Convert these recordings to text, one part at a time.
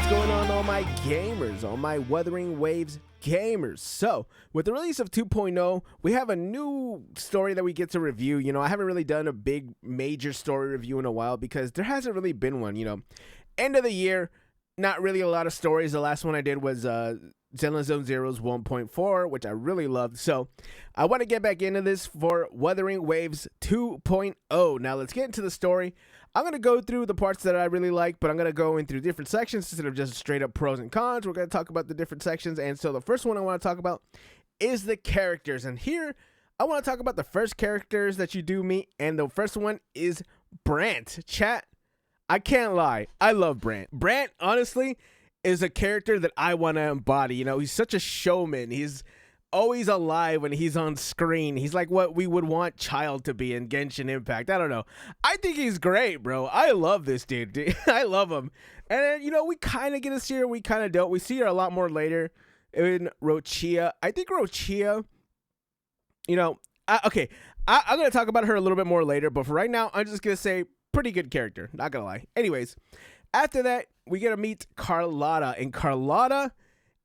What's going on, all my gamers, all my Wuthering Waves gamers? So, with the release of 2.0, we have a new story that we get to review. You know, I haven't really done a big major story review in a while because there hasn't really been one, you know. End of the year, not really a lot of stories. The last one I did was Zenless Zone Zero's 1.4, which I really loved. So, I want to get back into this for Wuthering Waves 2.0. Now, let's get into the story. I'm going to go through the parts that I really like, but I'm going to go in through different sections instead of just straight up pros and cons. We're going to talk about the different sections. And so the first one I want to talk about is the characters. And here, I want to talk about the first characters that you do meet. And the first one is Brant. Chat, I can't lie. I love Brant. Brant, honestly, is a character that I want to embody. You know, he's such a showman. He's always alive when he's on screen. He's like what we would want Child to be in Genshin Impact. I don't know. I think he's great, bro. I love this dude. I love him. And then, you know, we kind of get to see her. We kind of don't. We see her a lot more later in Rochia. I think Rochia, you know, I'm going to talk about her a little bit more later. But for right now, I'm just going to say pretty good character. Not going to lie. Anyways, after that, we get to meet Carlotta. And Carlotta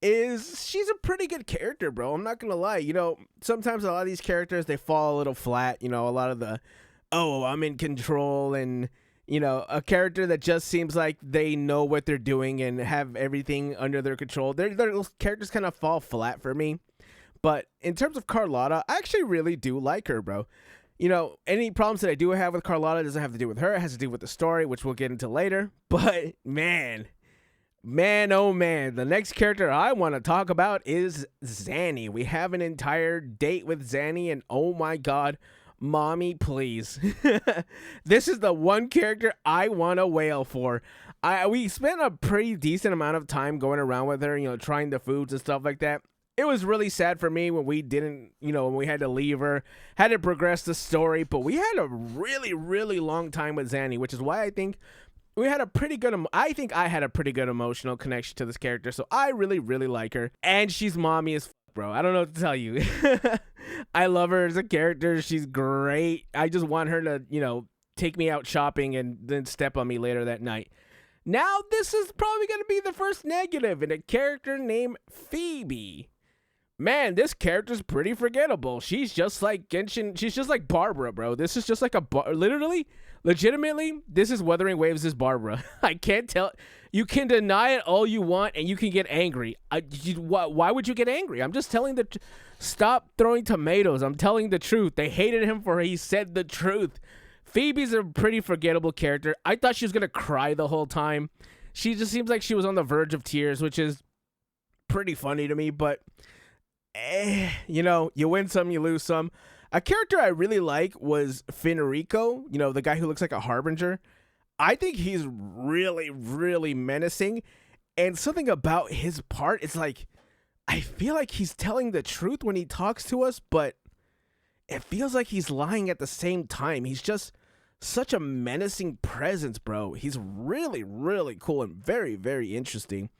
she's a pretty good character, bro. I'm not gonna lie. You know, sometimes a lot of these characters, they fall a little flat. You know, a lot of the, oh, I'm in control, and, you know, a character that just seems like they know what they're doing and have everything under their control. Those characters kind of fall flat for me. But in terms of Carlotta, I actually really do like her, bro. You know, any problems that I do have with Carlotta doesn't have to do with her. It has to do with the story, which we'll get into later. But man, oh man, the next character I want to talk about is Zanny. We have an entire date with Zanny, and oh my god, mommy, please. This is the one character I want to wail for. We spent a pretty decent amount of time going around with her, you know, trying the foods and stuff like that. It was really sad for me when we didn't, you know, when we had to leave her, had to progress the story, but we had a really, really long time with Zanny, which is why I think we had a pretty good, I think I had a pretty good emotional connection to this character, so I really, really like her. And she's mommy as bro. I don't know what to tell you. I love her as a character. She's great. I just want her to, you know, take me out shopping and then step on me later that night. Now, this is probably going to be the first negative in a character named Phoebe. Man, this character's pretty forgettable. She's just like Genshin. She's just like Barbara, bro. This is just like legitimately, this is Wuthering Waves' Barbara. I can't tell. You can deny it all you want, and you can get angry. Why would you get angry? I'm just telling stop throwing tomatoes. I'm telling the truth. They hated him for he said the truth. Phoebe's a pretty forgettable character. I thought she was going to cry the whole time. She just seems like she was on the verge of tears, which is pretty funny to me, but you know, you win some, you lose some. A character I really like was Fenrico, you know, the guy who looks like a harbinger. I think he's really, really menacing. And something about his part, it's like, I feel like he's telling the truth when he talks to us, but it feels like he's lying at the same time. He's just such a menacing presence, bro. He's really, really cool and very, very interesting.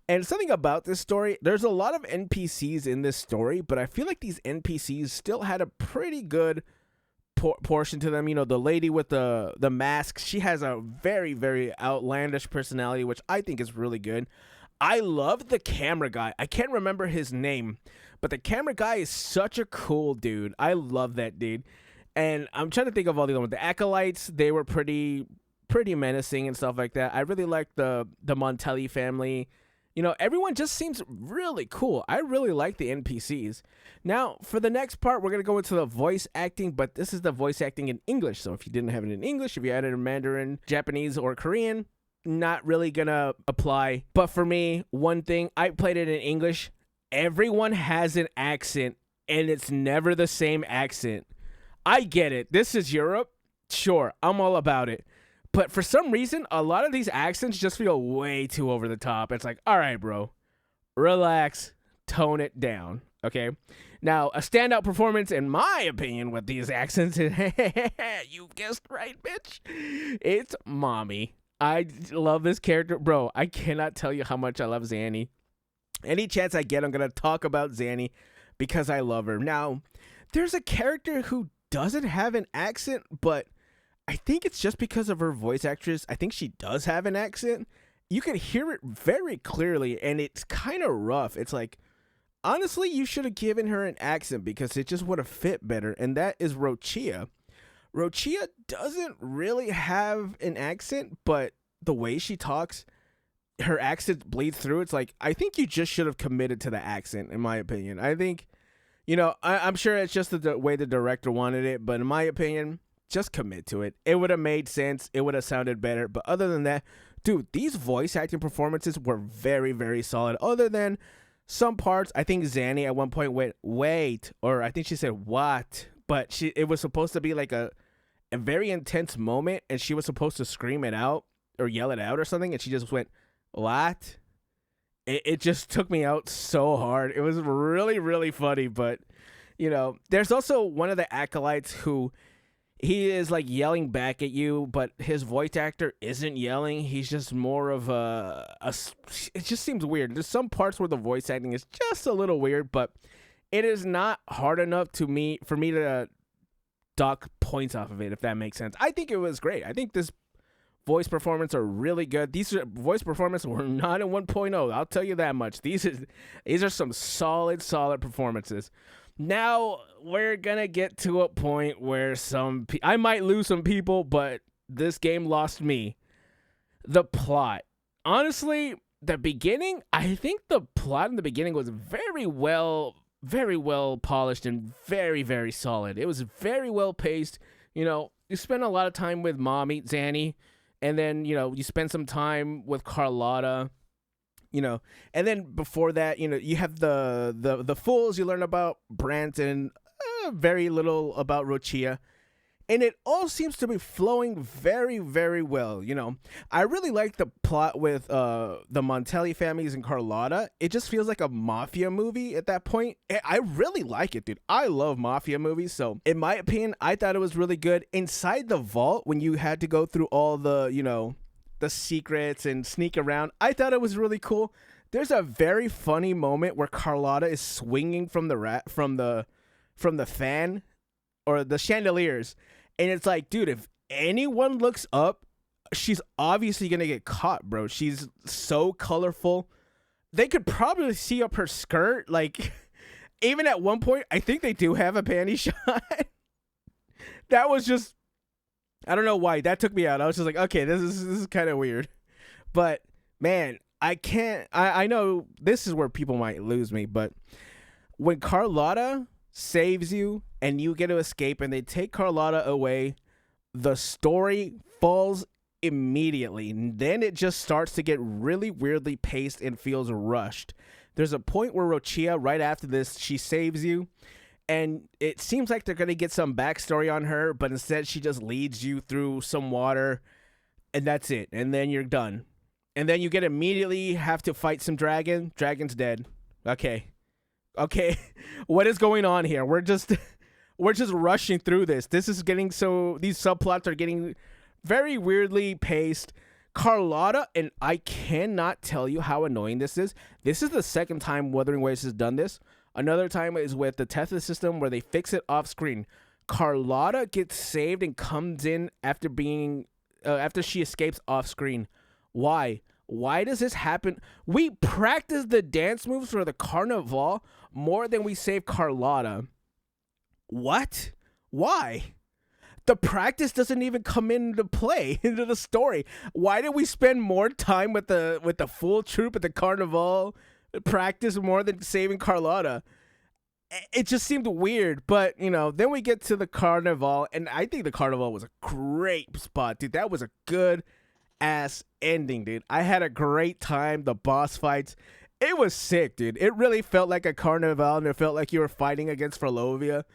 And something about this story, there's a lot of NPCs in this story, but I feel like these NPCs still had a pretty good portion to them. You know, the lady with the mask, she has a very, very outlandish personality, which I think is really good. I love the camera guy. I can't remember his name, but the camera guy is such a cool dude. I love that dude. And I'm trying to think of all the other ones. The acolytes, they were pretty menacing and stuff like that. I really like the Montelli family. You know, everyone just seems really cool. I really like the NPCs. Now, for the next part, we're going to go into the voice acting, but this is the voice acting in English. So if you didn't have it in English, if you had it in Mandarin, Japanese, or Korean, not really going to apply. But for me, one thing, I played it in English. Everyone has an accent, and it's never the same accent. I get it. This is Europe. Sure, I'm all about it. But for some reason, a lot of these accents just feel way too over the top. It's like, all right, bro, relax, tone it down, okay? Now, a standout performance, in my opinion, with these accents is, you guessed right, bitch, it's Mommy. I love this character. Bro, I cannot tell you how much I love Zanny. Any chance I get, I'm going to talk about Zanny because I love her. Now, there's a character who doesn't have an accent, but I think it's just because of her voice actress. I think she does have an accent, you can hear it very clearly, and it's kind of rough. It's like, honestly, you should have given her an accent because it just would have fit better, and that is Rochia. Rochia doesn't really have an accent, but the way she talks, her accent bleeds through. It's like, I think you just should have committed to the accent, in my opinion. I think, I'm sure it's just the way the director wanted it, but in my opinion, just commit to it. It would have made sense. It would have sounded better. But other than that, dude, these voice acting performances were very, very solid. Other than some parts, I think Zanny at one point went, wait, or I think she said, what? But it was supposed to be like a very intense moment, and she was supposed to scream it out or yell it out or something, and she just went, what? It just took me out so hard. It was really, really funny, but, there's also one of the acolytes who he is like yelling back at you, but his voice actor isn't yelling. He's just more of it just seems weird. There's some parts where the voice acting is just a little weird, but it is not hard enough for me to dock points off of it, if that makes sense. I think it was great. I think this voice performance are really good. These voice performances were not in 1.0. I'll tell you that much. These are some solid performances. Now we're gonna get to a point where I might lose some people, but this game lost me. The plot. Honestly, the beginning, I think the plot in the beginning was very well polished and very, very solid. It was very well paced. You spend a lot of time with mommy, Zanny, and then, you spend some time with Carlotta, and then before that, you have the fools. You learn about Branton, very little about Rochia. And it all seems to be flowing very, very well. I really like the plot with the Montelli families and Carlotta. It just feels like a mafia movie at that point. I really like it, dude. I love mafia movies. So in my opinion, I thought it was really good. Inside the vault, when you had to go through all the, the secrets and sneak around, I thought it was really cool. There's a very funny moment where Carlotta is swinging from the fan or the chandeliers. And it's like, dude, if anyone looks up, she's obviously going to get caught, bro. She's so colorful. They could probably see up her skirt. Like, even at one point, I think they do have a panty shot. That was just, I don't know why. That took me out. I was just like, okay, this is kind of weird. But, man, I know this is where people might lose me. But when Carlotta saves you and you get to escape and they take Carlotta away, the story falls immediately. And then it just starts to get really weirdly paced and feels rushed. There's a point where Rochia, right after this, she saves you, and it seems like they're going to get some backstory on her, but instead she just leads you through some water, and that's it. And then you're done. And then you immediately have to fight some dragon. Dragon's dead. Okay, what is going on here? We're just rushing through this. These subplots are getting very weirdly paced. Carlotta, and I cannot tell you how annoying this is. This is the second time Wuthering Waves has done this. Another time is with the Tether system where they fix it off screen. Carlotta gets saved and comes in after she escapes off screen. Why? Why does this happen? We practice the dance moves for the carnival more than we save Carlotta. What? Why? The practice doesn't even come into play into the story. Why did we spend more time with the full troupe at the carnival practice more than saving Carlotta? It just seemed weird, but then we get to the carnival, and I think the carnival was a great spot, dude. That was a good ass ending, dude. I had a great time. The boss fights, it was sick, dude. It really felt like a carnival, and it felt like you were fighting against Frolovia.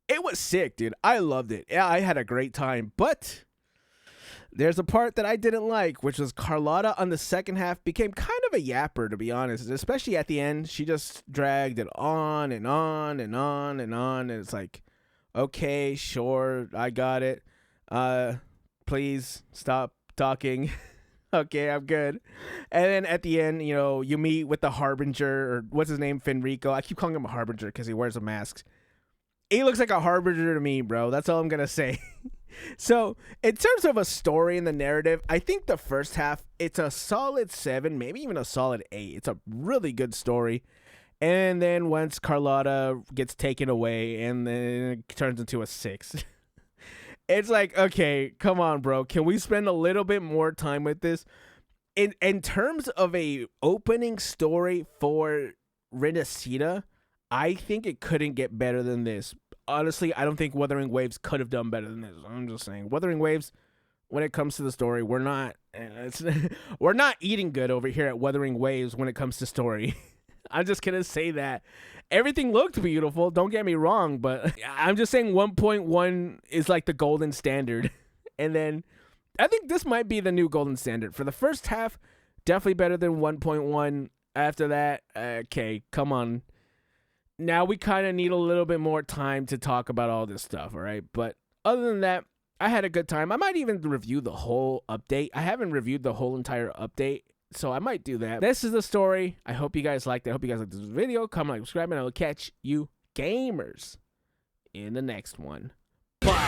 It was sick, dude. I loved it. Yeah, I had a great time. But there's a part that I didn't like, which was Carlotta on the second half became kind of a yapper, to be honest. Especially at the end. She just dragged it on and on and on and on. And it's like, okay, sure, I got it. Please stop talking. Okay, I'm good. And then at the end, you meet with the Harbinger, or what's his name, Fenrico. I keep calling him a Harbinger because he wears a mask. He looks like a Harbinger to me, bro. That's all I'm going to say. So, in terms of a story and the narrative, I think the first half, it's a solid 7, maybe even a solid 8. It's a really good story. And then once Carlotta gets taken away, and then it turns into a 6. It's like, okay, come on, bro. Can we spend a little bit more time with this? In terms of a opening story for Renacida, I think it couldn't get better than this. Honestly, I don't think Wuthering Waves could have done better than this. I'm just saying, Wuthering Waves, when it comes to the story, we're not we're not eating good over here at Wuthering Waves when it comes to story. I'm just gonna say that. Everything looked beautiful, don't get me wrong, but I'm just saying 1.1 is like the golden standard. And then I think this might be the new golden standard. For the first half, definitely better than 1.1. After that, okay, come on. Now we kind of need a little bit more time to talk about all this stuff, all right? But other than that, I had a good time. I might even review the whole update. I haven't reviewed the whole entire update, so I might do that. This is the story. I hope you guys liked it. I hope you guys liked this video. Comment, like, subscribe, and I will catch you gamers in the next one. Bye.